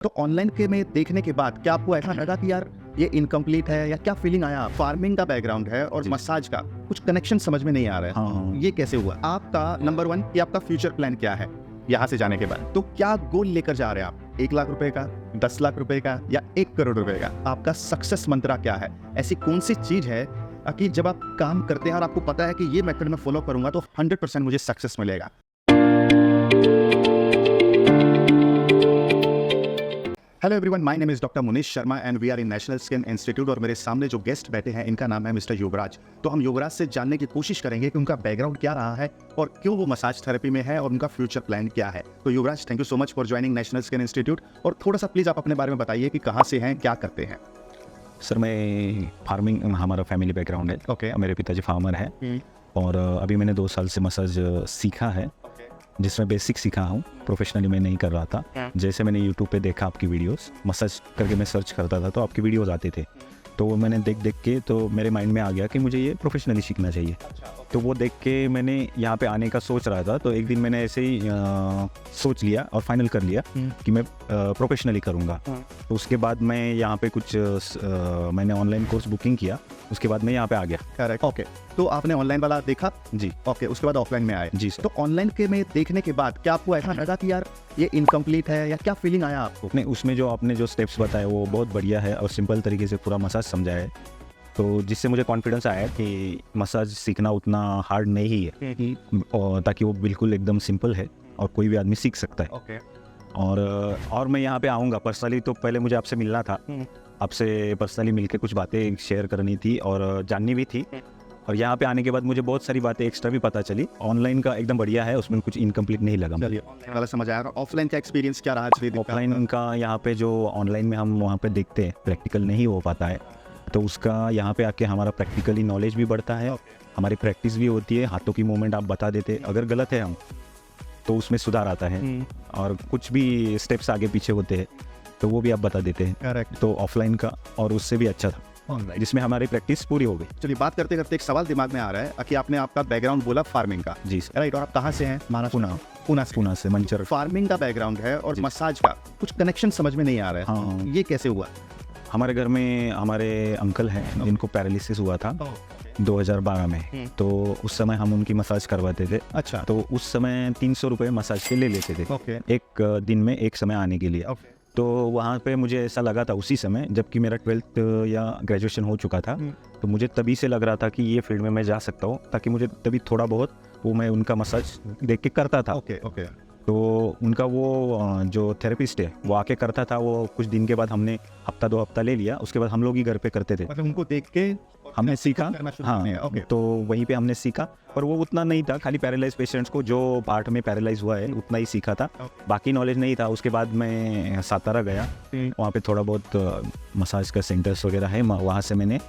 तो ऑनलाइन के में देखने के बाद क्या आपको ऐसा लगा कि यार ये इनकम्प्लीट है, या क्या फीलिंग आया? फार्मिंग का बैकग्राउंड है और मसाज का कुछ कनेक्शन समझ में नहीं आ रहा है। हाँ। ये कैसे हुआ? आपका नंबर 1 कि आपका फ्यूचर प्लान क्या है यहाँ से जाने के बाद? तो क्या गोल लेकर जा रहे हैं आप? 1 लाख रुपए का, 10 लाख रुपए का, या 1 करोड़ रुपए का? आपका सक्सेस मंत्रा क्या है? ऐसी कौन सी चीज है कि जब आप काम करते हैं और आपको पता है कि ये मेथड मैं फॉलो करूंगा तो 100% मुझे सक्सेस मिलेगा? Hello everyone, my name is doctor Munish Sharma and we are in national skin institute. और मेरे सामने जो गेस्ट बैठे हैं इनका नाम है मिस्टर युवराज। तो हम युवराज से जानने की कोशिश करेंगे कि उनका बैकग्राउंड क्या रहा है और क्यों वो मसाज थेरेपी में है और उनका फ्यूचर प्लान क्या है। तो Yuvraj, thank you so much for joining National skin institute. और थोड़ा सा प्लीज आप अपने बारे में बताइए कि कहाँ से हैं, क्या करते हैं? सर, मैं फार्मिंग, हमारा फैमिली बैकग्राउंड है। ओके। मेरे पिताजी फार्मर है और अभी मैंने 2 साल से मसाज सीखा है, जिसमें बेसिक सीखा हूँ। प्रोफेशनली मैं नहीं कर रहा था। जैसे मैंने यूट्यूब पे देखा आपकी वीडियोस, मसाज करके मैं सर्च करता था तो आपकी वीडियोस आते थे, तो मैंने देख के तो मेरे माइंड में आ गया कि मुझे ये प्रोफेशनली सीखना चाहिए। तो वो देख के मैंने यहाँ पे आने का सोच रहा था। तो एक दिन मैंने ऐसे ही सोच लिया और फाइनल कर लिया कि मैं प्रोफेशनली करूँगा। तो उसके बाद मैं यहाँ पे कुछ मैंने ऑनलाइन कोर्स बुकिंग किया, उसके बाद मैं यहाँ पे आ गया। करेक्ट। ओके, तो आपने ऑनलाइन वाला देखा जी। ओके, उसके बाद ऑफलाइन में आए जी सर। तो ऑनलाइन के में देखने के बाद क्या आपको ऐसा लगा कि यार ये इनकम्प्लीट है, या क्या फीलिंग आया आपको? नहीं, उसमें जो आपने जो स्टेप्स बताए वो बहुत बढ़िया है और सिंपल तरीके से पूरा मसाज समझाया है, तो जिससे मुझे कॉन्फिडेंस आया कि मसाज सीखना उतना हार्ड नहीं है, और ताकि वो बिल्कुल एकदम सिंपल है और कोई भी आदमी सीख सकता है। ओके। और मैं यहाँ पे आऊँगा पर्सनली, तो पहले मुझे आपसे मिलना था, आपसे पर्सनली मिलके कुछ बातें शेयर करनी थी और जाननी भी थी। और यहाँ पे आने के बाद मुझे बहुत सारी बातें एक्स्ट्रा भी पता चली। ऑनलाइन का एकदम बढ़िया है, उसमें कुछ इनकम्प्लीट नहीं लगा। चलिए, ऑनलाइन वाला समझ आया। ऑफलाइन का एक्सपीरियंस क्या रहा? ऑफलाइन का यहाँ पे जो ऑनलाइन में हम वहाँ पे देखते हैं, प्रैक्टिकल नहीं हो पाता है, तो उसका यहाँ पे आके हमारा प्रैक्टिकली नॉलेज भी बढ़ता है, हमारी प्रैक्टिस भी होती है। हाथों की मूवमेंट आप बता देते, अगर गलत है हम तो उसमें सुधार आता है, और कुछ भी स्टेप्स आगे पीछे होते हैं तो वो भी आप बता देते हैं। करेक्ट। तो ऑफलाइन का और उससे भी अच्छा था ऑनलाइन, जिसमें हमारी प्रैक्टिस पूरी हो गई। चलिए, बात करते करते एक सवाल दिमाग में आ रहा है कि आपने आपका बैकग्राउंड बोला फार्मिंग का। जी सर। राइट। और आप कहाँ से हैं? पुणे से मंचर। फार्मिंग का बैकग्राउंड है और मसाज का कुछ कनेक्शन समझ में नहीं आ रहा है। हाँ। ये कैसे हुआ? हमारे घर में हमारे अंकल हैं जिनको पैरालिसिस हुआ था 2012 में, तो उस समय हम उनकी मसाज करवाते थे। अच्छा। तो उस समय 300 रुपये मसाज के ले लेते थे। ओके। एक दिन में एक समय आने के लिए। ओके। तो वहाँ पे मुझे ऐसा लगा था उसी समय, जबकि मेरा 12th या ग्रेजुएशन हो चुका था, तो मुझे तभी से लग रहा था कि ये फील्ड में मैं जा सकता हूँ, ताकि मुझे तभी थोड़ा बहुत वो मैं उनका मसाज देख के करता था। ओके। ओके। तो उनका वो जो थेरेपिस्ट है वो आके करता था। वो कुछ दिन के बाद हमने हफ्ता 2 हफ्ता ले लिया, उसके बाद हम लोग ही घर पे करते थे। मतलब उनको देख के हमने सीखा। हाँ। ओके। तो वहीं पे हमने सीखा, पर वो उतना नहीं था, खाली पैरालाइज पेशेंट्स को जो पार्ट में पैरालाइज हुआ है उतना ही सीखा था, बाकी नॉलेज नहीं था। उसके बाद मैं सातारा गया, वहाँ पे थोड़ा बहुत मसाज का सेंटर्स वगैरह है, वहाँ से मैंने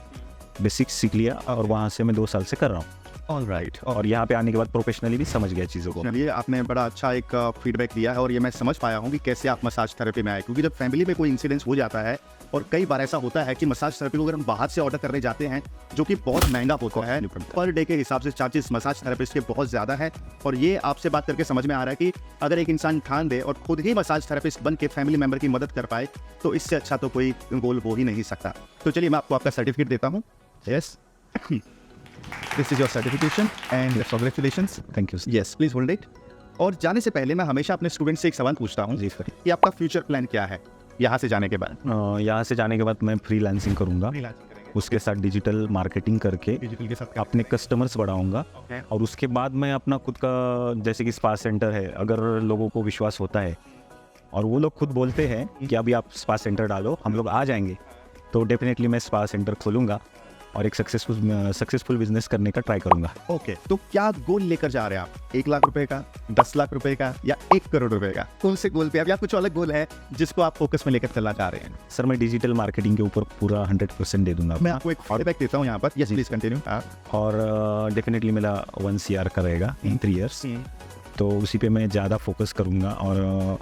बेसिक्स सीख लिया और वहाँ से मैं 2 साल से कर रहा हूँ। ऑलराइट। और यहाँ पे आने के बाद प्रोफेशनली भी समझ गया चीज़ों को। चलिए, आपने बड़ा अच्छा एक फीडबैक दिया है और ये मैं समझ पाया हूँ कि कैसे आप मसाज थेरेपी में आए। क्योंकि जब फैमिली में कोई इंसिडेंस हो जाता है, और कई बार ऐसा होता है कि मसाज थेरेपी को अगर हम बाहर से ऑर्डर करने जाते हैं, जो कि बहुत महंगा होता है, पर डे के हिसाब से चार्जेस मसाज थेरेपिस्ट के बहुत ज़्यादा है। और ये आपसे बात करके समझ में आ रहा है कि अगर एक इंसान ठान दे और खुद ही मसाज थेरेपिस्ट बन के फैमिली मेम्बर की मदद कर पाए, तो इससे अच्छा तो कोई गोल हो ही नहीं सकता। तो चलिए, मैं आपको आपका सर्टिफिकेट देता हूँ। Yes, this is your certification and congratulations. Thank you. Yes, please hold it. और जाने से पहले मैं हमेशा अपने स्टूडेंट से एक सवाल पूछता हूँ जी सर। कि आपका फ्यूचर प्लान क्या है यहाँ से जाने के बाद? यहाँ से जाने के बाद मैं फ्रीलांसिंग करूँगा, उसके साथ डिजिटल मार्केटिंग करके डिजिटल के साथ अपने कस्टमर्स बढ़ाऊंगा। और उसके बाद मैं अपना खुद का, जैसे कि स्पा सेंटर है, अगर लोगों को विश्वास होता है और वो लोग खुद बोलते हैं कि अभी आप स्पा सेंटर डालो, हम लोग आ जाएंगे, तो डेफिनेटली मैं स्पा सेंटर खोलूँगा और एक सक्सेसफुल बिजनेस करने का ट्राई करूँगा। ओके। तो क्या गोल लेकर जा रहे हैं आप? 1 लाख रुपए का, 10 लाख रुपए का, या 1 करोड़ रुपए का? कौन से गोल पे आप, या कुछ अलग गोल है जिसको आप फोकस में लेकर चलना चाह रहे हैं? सर, मैं डिजिटल मार्केटिंग के ऊपर पूरा 100% दे दूंगा। मैं आपको एक फीडबैक देता हूँ यहाँ पर। Yes, please continue. और डेफिनेटली मेरा 1 CR का रहेगा इन 3 years, तो उसी पे मैं ज़्यादा फोकस करूँगा। और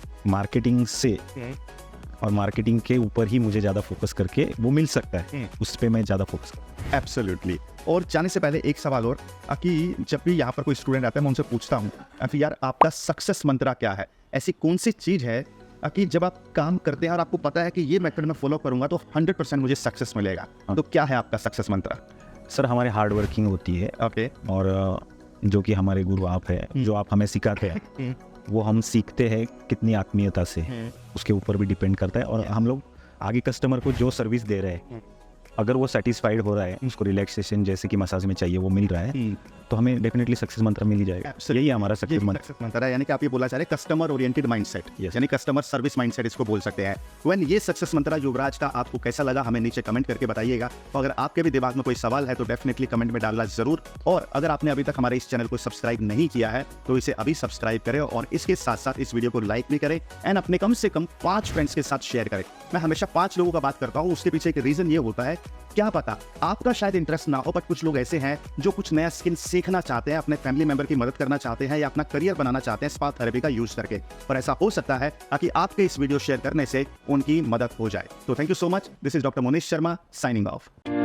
मार्केटिंग के ऊपर ही मुझे ज़्यादा फोकस करके वो मिल सकता है, उस पर मैं ज़्यादा फोकस करूँगा। एब्सोल्युटली। और जाने से पहले एक सवाल और, कि जब भी यहाँ पर कोई स्टूडेंट आता है मैं उनसे पूछता हूँ कि यार आपका सक्सेस मंत्रा क्या है? ऐसी कौन सी चीज़ है कि जब आप काम करते हैं और आपको पता है कि ये मेथड मैं फॉलो करूंगा तो 100% मुझे सक्सेस मिलेगा, तो क्या है आपका सक्सेस मंत्र? सर हमारे हार्ड वर्किंग होती है ओके। और जो कि हमारे गुरु आप है, जो आप हमें सिखाते हैं वो हम सीखते हैं कितनी आत्मीयता से, उसके ऊपर भी डिपेंड करता है। और हम लोग आगे कस्टमर को जो सर्विस दे रहे हैं, अगर वो सेटिस्फाइड हो रहा है, उसको रिलैक्सेशन जैसे कि मसाज में चाहिए वो मिल रहा है, तो हमें डेफिनेटली सक्सेस मंत्र मिल ही जाएगा। यही है हमारा सक्सेस मंत्र है, यानी कि आप ये बोला चाह रहे हैं कस्टमर ओरिएंटेड माइंडसेट, यानी कस्टमर सर्विस माइंडसेट इसको बोल सकते हैं। व्हेन ये सक्सेस मंत्र युवराज का आपको कैसा लगा हमें नीचे कमेंट करके बताइएगा। और अगर आपके भी दिमाग में कोई सवाल है तो डेफिनेटली कमेंट में डालना जरूर। और अगर आपने अभी तक हमारे इस चैनल को सब्सक्राइब नहीं किया है तो इसे अभी सब्सक्राइब करें और इसके साथ साथ इस वीडियो को लाइक भी करें एंड अपने कम से कम 5 फ्रेंड्स के साथ शेयर करें। मैं हमेशा 5 लोगों का बात करता हूँ, उसके पीछे एक रीजन ये होता है, क्या पता आपका शायद इंटरेस्ट ना हो, बट कुछ लोग ऐसे हैं जो कुछ नया स्किल सीखना चाहते हैं, अपने फैमिली मेंबर की मदद करना चाहते हैं या अपना करियर बनाना चाहते हैं स्पा थेरेपी का यूज करके। और ऐसा हो सकता है ताकि आपके इस वीडियो शेयर करने से उनकी मदद हो जाए। तो thank you so much. This is doctor Monish Sharma signing off.